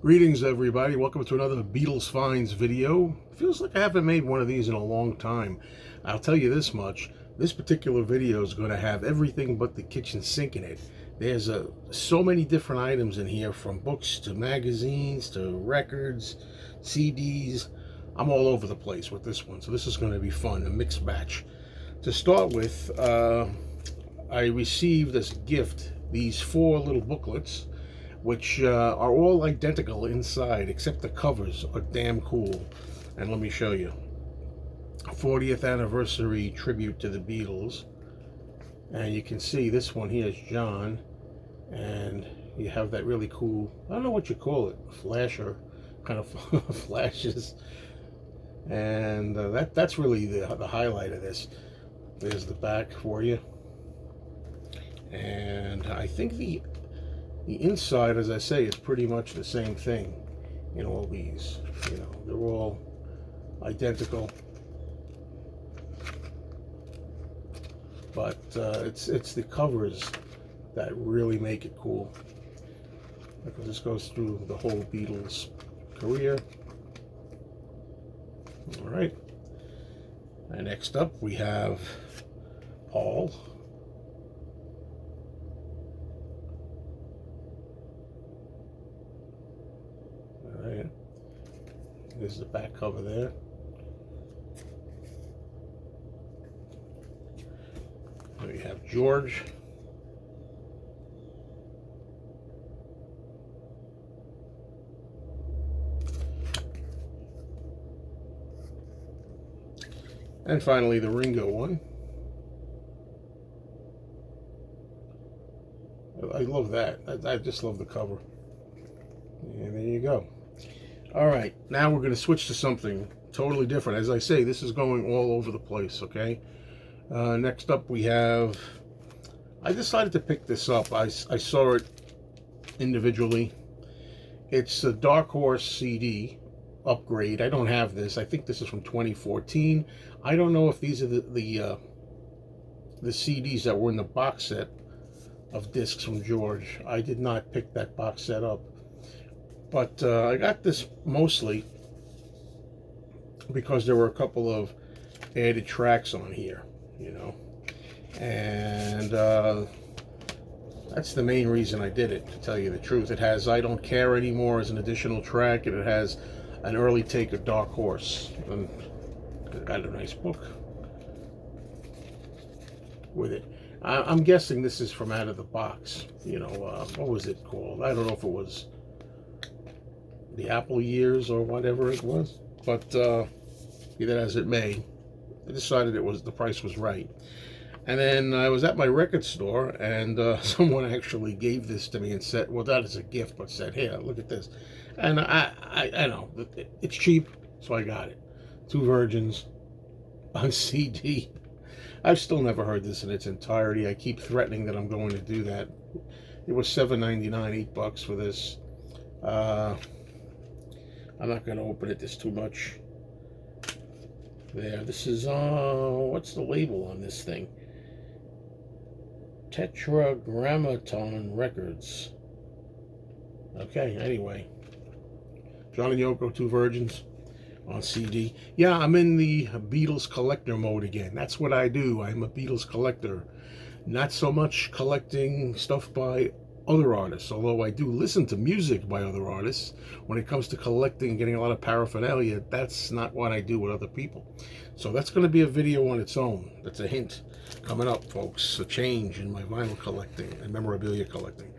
Greetings everybody, welcome to another Beatles Finds video. Feels like I haven't made one of these in a long time. I'll tell you this much, this particular video is going to have everything but the kitchen sink in it. There's so many different items in here, from books to magazines to records, CDs. I'm all over the place with this one, so this is going to be fun, a mixed batch. To start with, I received as a gift these 4 little booklets, which are all identical inside, except the covers are damn cool. And let me show you. 40th anniversary tribute to the Beatles. And you can see this one here is John. And you have that really cool, I don't know what you call it, flasher, kind of flashes. And that's really the highlight of this. There's the back for you. And I think the inside, as I say, is pretty much the same thing in all these. You know, they're all identical. But it's the covers that really make it cool. Because this goes through the whole Beatles career. All right. And next up we have Paul. Alright. There's the back cover there. There you have George. And finally the Ringo one. I love that. I just love the cover. And there you go. All right, now we're going to switch to something totally different. As I say, this is going all over the place, okay? Next up we have, I decided to pick this up. I saw it individually. It's a Dark Horse CD upgrade. I don't have this. I think this is from 2014. I don't know if these are the CDs that were in the box set of discs from George. I did not pick that box set up. But I got this mostly because there were a couple of added tracks on here, you know. And that's the main reason I did it, to tell you the truth. It has I Don't Care Anymore as an additional track, and it has an early take of Dark Horse. And I got a nice book with it. I'm guessing this is from out of the box. You know, what was it called? I don't know if it was the Apple years or whatever it was, but be that as it may, I decided the price was right. And then I was at my record store, and someone actually gave this to me and said, well, that is a gift, but said, here, look at this. And I know it's cheap, so I got it. 2 Virgins on CD. I've still never heard this in its entirety. I keep threatening that I'm going to do that. It was $7.99, $8 for this. I'm not going to open it, there's too much there. This is, what's the label on this thing? Tetragrammaton Records. Okay, anyway. John and Yoko, 2 Virgins on CD. Yeah, I'm in the Beatles collector mode again. That's what I do. I'm a Beatles collector. Not so much collecting stuff by other artists, although I do listen to music by other artists. When it comes to collecting and getting a lot of paraphernalia, that's not what I do with other people. So that's going to be a video on its own. That's a hint coming up, folks. A change in my vinyl collecting and memorabilia collecting.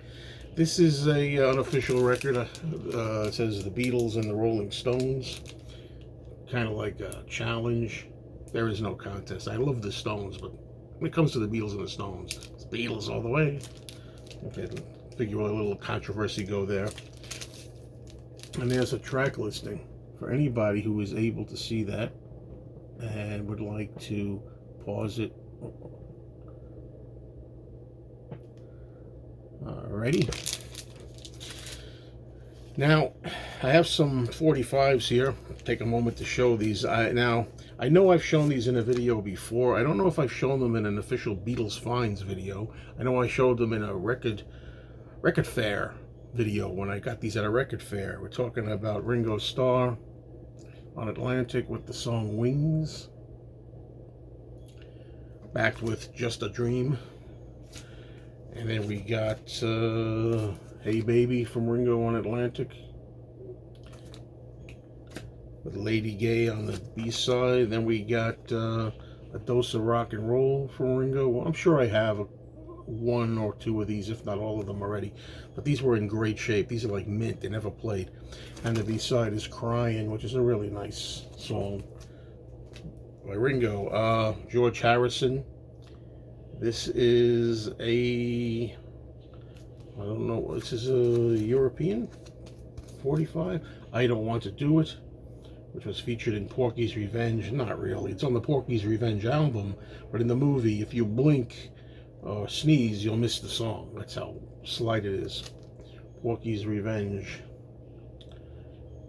This is a unofficial record. It says the Beatles and the Rolling Stones. Kind of like a challenge. There is no contest. I love the Stones, but when it comes to the Beatles and the Stones, it's Beatles all the way. Okay, figure a little controversy go there. And there's a track listing for anybody who is able to see that and would like to pause it. Alrighty. Now, I have some 45s here. Take a moment to show these. Now, I know I've shown these in a video before. I don't know if I've shown them in an official Beatles Finds video. I know I showed them in a record fair video when I got these at a record fair. We're talking about Ringo Starr on Atlantic with the song Wings, backed with Just a Dream. And then we got Hey Baby from Ringo on Atlantic, with Lady Gay on the B-side. Then we got A Dose of Rock and Roll from Ringo. Well, I'm sure I have one or two of these, if not all of them already. But these were in great shape. These are like mint. They never played. And the B-side is Crying, which is a really nice song by Ringo. George Harrison. This is I don't know, this is a European 45. I Don't Want to Do It, which was featured in Porky's Revenge. Not really. It's on the Porky's Revenge album, but in the movie, if you blink or sneeze, you'll miss the song. That's how slight it is. Porky's Revenge.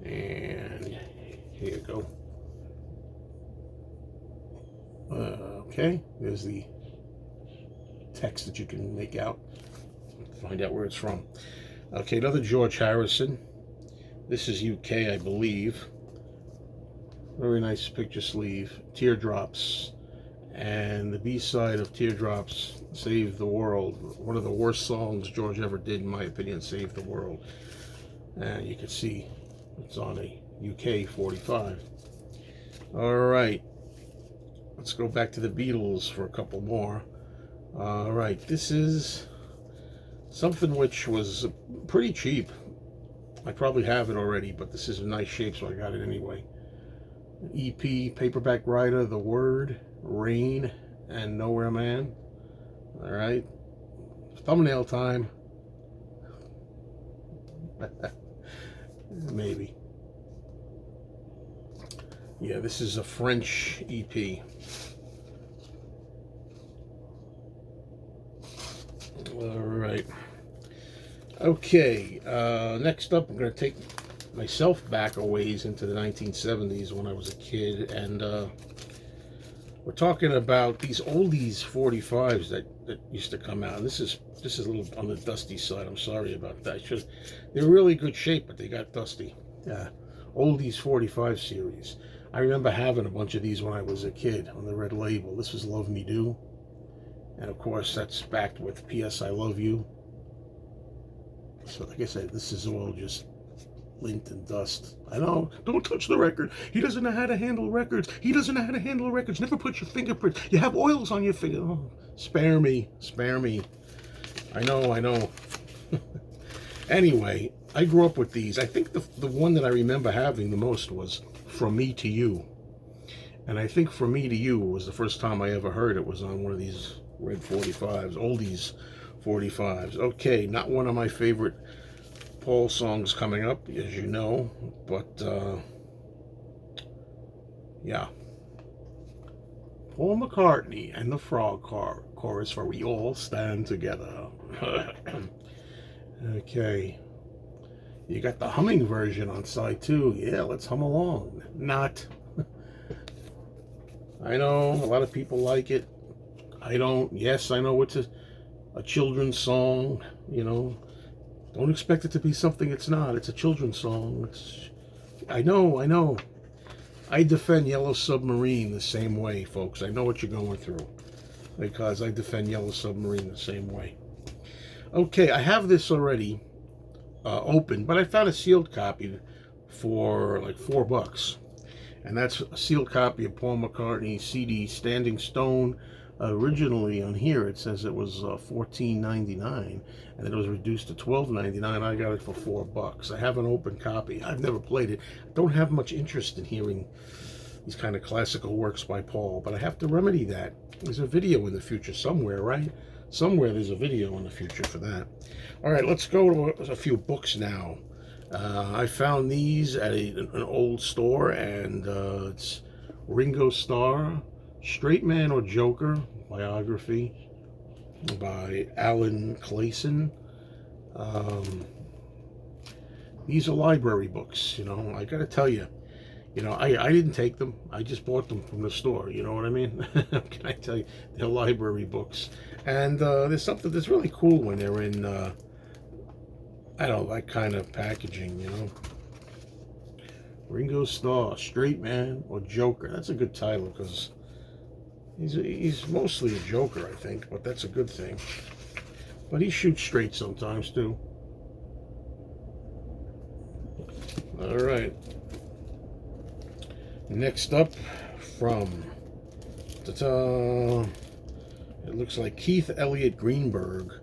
And here you go. Okay, there's the text that you can make out, find out where it's from. Okay, another George Harrison. This is UK, I believe. Very nice picture sleeve. Teardrops. And the B-side of Teardrops, Save the World. One of the worst songs George ever did, in my opinion, Save the World. And you can see it's on a UK 45. All right. Let's go back to the Beatles for a couple more. All right, this is something which was pretty cheap. I probably have it already, but this is in nice shape, so I got it anyway. EP, paperback writer, The Word, Rain, and Nowhere Man. All right, thumbnail time. Maybe. Yeah, this is a French EP. All right. Okay. Next up, I'm going to take myself back a ways into the 1970s when I was a kid, and we're talking about these oldies 45s that used to come out. This is a little on the dusty side. I'm sorry about that. They're really good shape, but they got dusty. Yeah. Oldies 45 series. I remember having a bunch of these when I was a kid on the red label. This was Love Me Do. And of course, that's backed with P.S. I Love You. So like I said, this is all just lint and dust. I know, don't touch the record. He doesn't know how to handle records. He doesn't know how to handle records. Never put your fingerprints. You have oils on your finger. Oh, spare me. Spare me. I know. Anyway, I grew up with these. I think the one that I remember having the most was From Me to You. And I think From Me to You was the first time I ever heard it was on one of these red 45s, oldies 45s. Okay, not one of my favorite Paul songs coming up, as you know, but yeah. Paul McCartney and the Frog Chorus for We All Stand Together. Okay. You got the humming version on side 2. Yeah, let's hum along. Not. I know a lot of people like it. I don't. Yes, I know it's a children's song, you know. Don't expect it to be something it's not. It's a children's song. I know. I defend Yellow Submarine the same way, folks. I know what you're going through, because I defend Yellow Submarine the same way. Okay, I have this already open, but I found a sealed copy for like $4. And that's a sealed copy of Paul McCartney's CD, Standing Stone. Originally on here it says it was $14.99, and then it was reduced to $12.99. I got it for $4. I have an open copy. I've never played it. I don't have much interest in hearing these kind of classical works by Paul, but I have to remedy that. There's a video in the future somewhere, right? Somewhere there's a video in the future for that. All right, let's go to a few books now. I found these at an old store, and it's Ringo Starr, Straight Man or Joker, biography by Alan Clayson. These are library books, you know. I gotta tell you, you know, I didn't take them. I just bought them from the store, you know what I mean? Can I tell you? They're library books. And there's something that's really cool when they're in I don't like kind of packaging, you know. Ringo Starr, Straight Man or Joker. That's a good title because he's mostly a joker, I think, but that's a good thing. But he shoots straight sometimes too. All right. Next up from ta-ta, it looks like Keith Elliott Greenberg,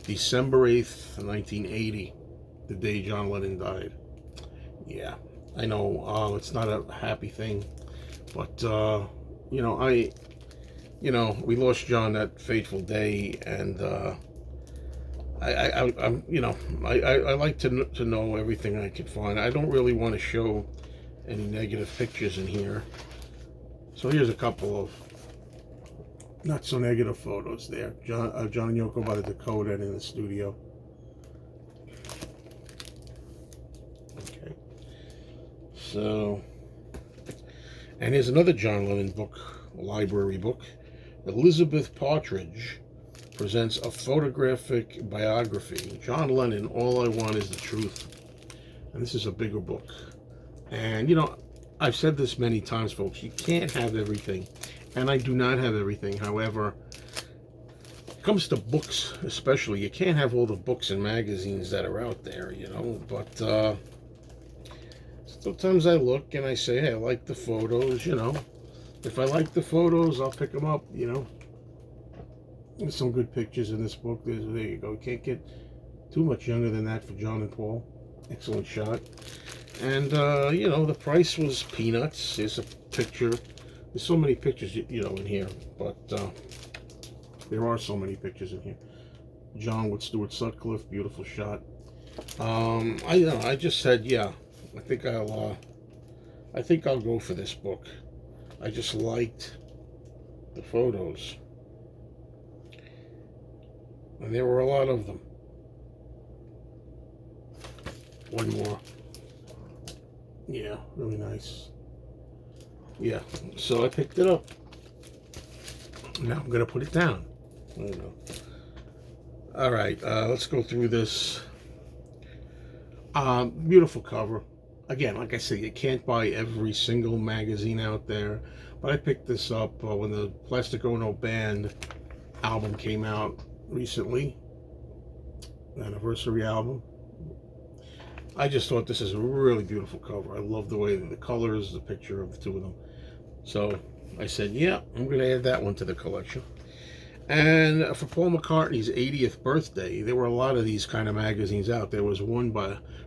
December 8th, 1980, the day John Lennon died. Yeah, I know it's not a happy thing, but you know, we lost John that fateful day, and I'm, I like to know everything I can find. I don't really want to show any negative pictures in here, so here's a couple of not so negative photos there. John and Yoko by the Dakota and in the studio. Okay, so, and here's another John Lennon book, library book. Elizabeth Partridge presents a photographic biography. John Lennon, All I Want Is the Truth. And this is a bigger book. And, you know, I've said this many times, folks, you can't have everything. And I do not have everything. However, it comes to books especially, you can't have all the books and magazines that are out there, you know. But sometimes I look and I say, hey, I like the photos, you know. If I like the photos, I'll pick them up, you know. There's some good pictures in this book. There you go. Can't get too much younger than that for John and Paul. Excellent shot. And, you know, the price was peanuts. There's a picture. There's so many pictures, you know, in here. But there are so many pictures in here. John with Stuart Sutcliffe. Beautiful shot. I just said, yeah, I think I'll go for this book. I just liked the photos. And there were a lot of them. One more. Yeah, really nice. Yeah, so I picked it up. Now I'm going to put it down. I don't know. All right, let's go through this. Beautiful cover. Again, like I said, you can't buy every single magazine out there. But I picked this up when the Plastic Ono Band album came out recently. Anniversary album. I just thought this is a really beautiful cover. I love the way that the colors, the picture of the two of them. So I said, yeah, I'm going to add that one to the collection. And for Paul McCartney's 80th birthday, there were a lot of these kind of magazines out. There was one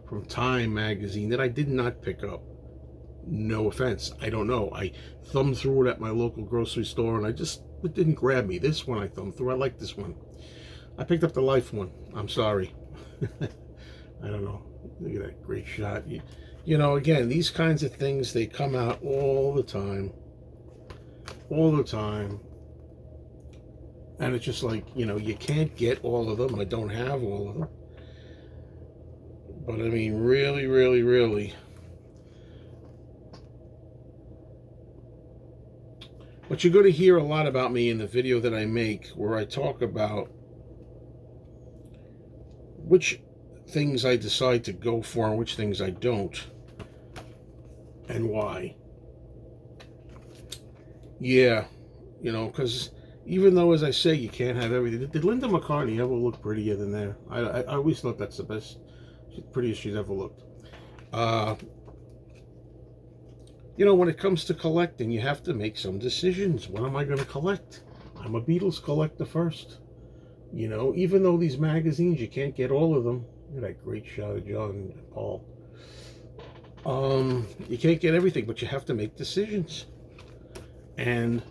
from Time magazine that I did not pick up. No offense. I don't know. I thumbed through it at my local grocery store and it didn't grab me. This one I thumbed through. I like this one. I picked up the Life one. I'm sorry. I don't know. Look at that great shot. You know, again, these kinds of things, they come out all the time. All the time. And it's just like, you know, you can't get all of them. I don't have all of them. But I mean, really, really, really. But you're going to hear a lot about me in the video that I make where I talk about which things I decide to go for and which things I don't. And why. Yeah, you know, because even though, as I say, you can't have everything. Did Linda McCartney ever look prettier than that? I always thought that's the best, prettiest she's ever looked. You know, when it comes to collecting, you have to make some decisions. What am I going to collect? I'm a Beatles collector first. You know, even though these magazines, you can't get all of them. Look at that great shot of John and Paul. You can't get everything, but you have to make decisions. And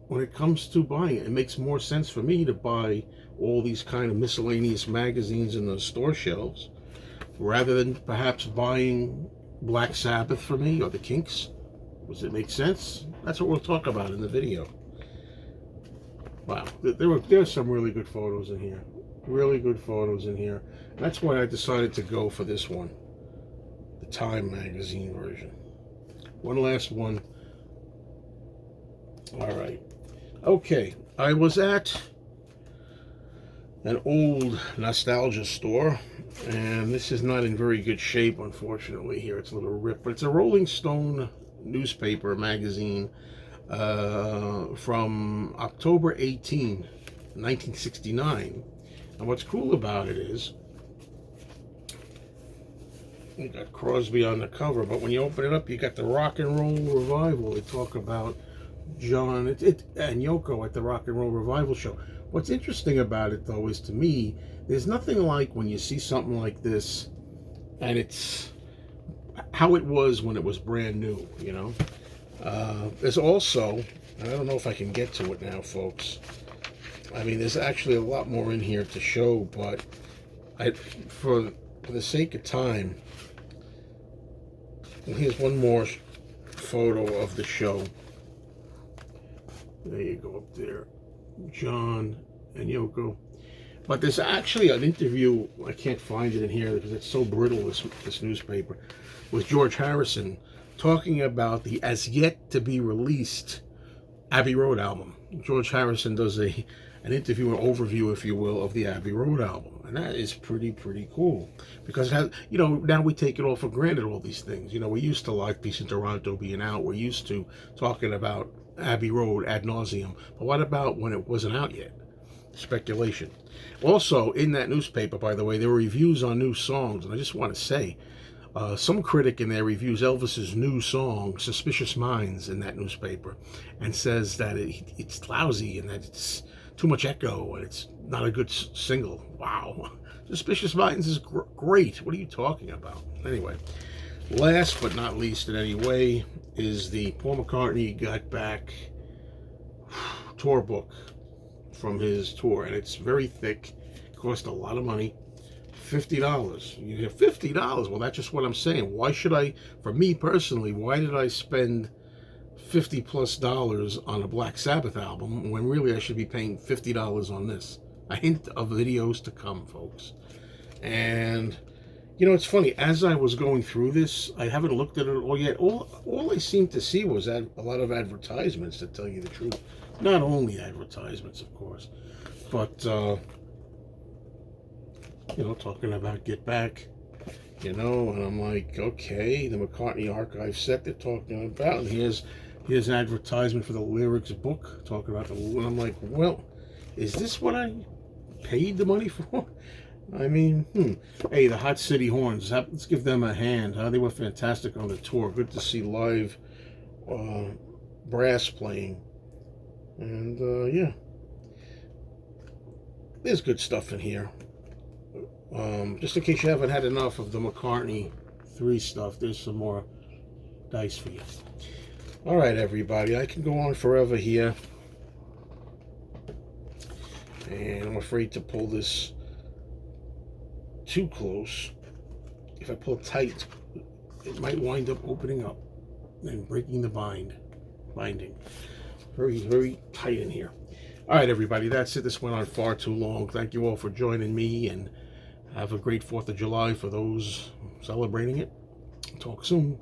when it comes to buying it makes more sense for me to buy all these kind of miscellaneous magazines in the store shelves rather than perhaps buying Black Sabbath for me or the Kinks. Does it make sense? That's what we'll talk about in the video. Wow, there are some really good photos in here. Really good photos in here. And that's why I decided to go for this one. The Time magazine version. One last one. All right. Okay, I was at an old nostalgia store, and this is not in very good shape, unfortunately. Here it's a little ripped, but it's a Rolling Stone newspaper magazine from October 18, 1969. And what's cool about it is you got Crosby on the cover, but when you open it up, you got the Rock and Roll Revival. They talk about John and Yoko at the Rock and Roll Revival show. What's interesting about it, though, is to me, there's nothing like when you see something like this, and it's how it was when it was brand new, you know. There's also, and I don't know if I can get to it now, folks. I mean, there's actually a lot more in here to show, but for the sake of time, here's one more photo of the show. There you go, up there, John and Yoko. But there's actually an interview, I can't find it in here because it's so brittle, this newspaper, with George Harrison talking about the as yet to be released Abbey Road album. George Harrison does an interview, an overview, if you will, of the Abbey Road album. And that is pretty cool. Because, it has, you know, now we take it all for granted, all these things. You know, we're used to Live Peace in Toronto being out. We're used to talking about Abbey Road ad nauseum. But what about when it wasn't out yet? Speculation. Also, in that newspaper, by the way, there were reviews on new songs. And I just want to say, some critic in there reviews Elvis's new song, Suspicious Minds, in that newspaper. And says that it's lousy and that it's too much echo and it's not a good single. Wow. Suspicious Minds is great. What are you talking about? Anyway, last but not least in any way is the Paul McCartney Got Back tour book from his tour, and it's very thick. It cost a lot of money. $50. You hear $50? Well, that's just what I'm saying. Why should I, for me personally, why did I spend $50+ on a Black Sabbath album when really I should be paying $50 on this? A hint of videos to come, folks. And you know, it's funny, as I was going through this, I haven't looked at it all yet. All I seemed to see was a lot of advertisements, to tell you the truth. Not only advertisements, of course, but you know, talking about Get Back, you know, and I'm like, okay, the McCartney archive set they're talking about, and here's an advertisement for the lyrics book, talking about and I'm like, well, is this what I paid the money for? I mean, Hey, the Hot City Horns, let's give them a hand, huh? They were fantastic on the tour. Good to see live brass playing. And, yeah. There's good stuff in here. Just in case you haven't had enough of the McCartney 3 stuff, there's some more dice for you. All right, everybody, I can go on forever here. And I'm afraid to pull this too close. If I pull tight, it might wind up opening up and breaking the binding. Very tight in here. All right, everybody, that's it. This went on far too long. Thank you all for joining me, and have a great 4th of July for those celebrating it. Talk soon.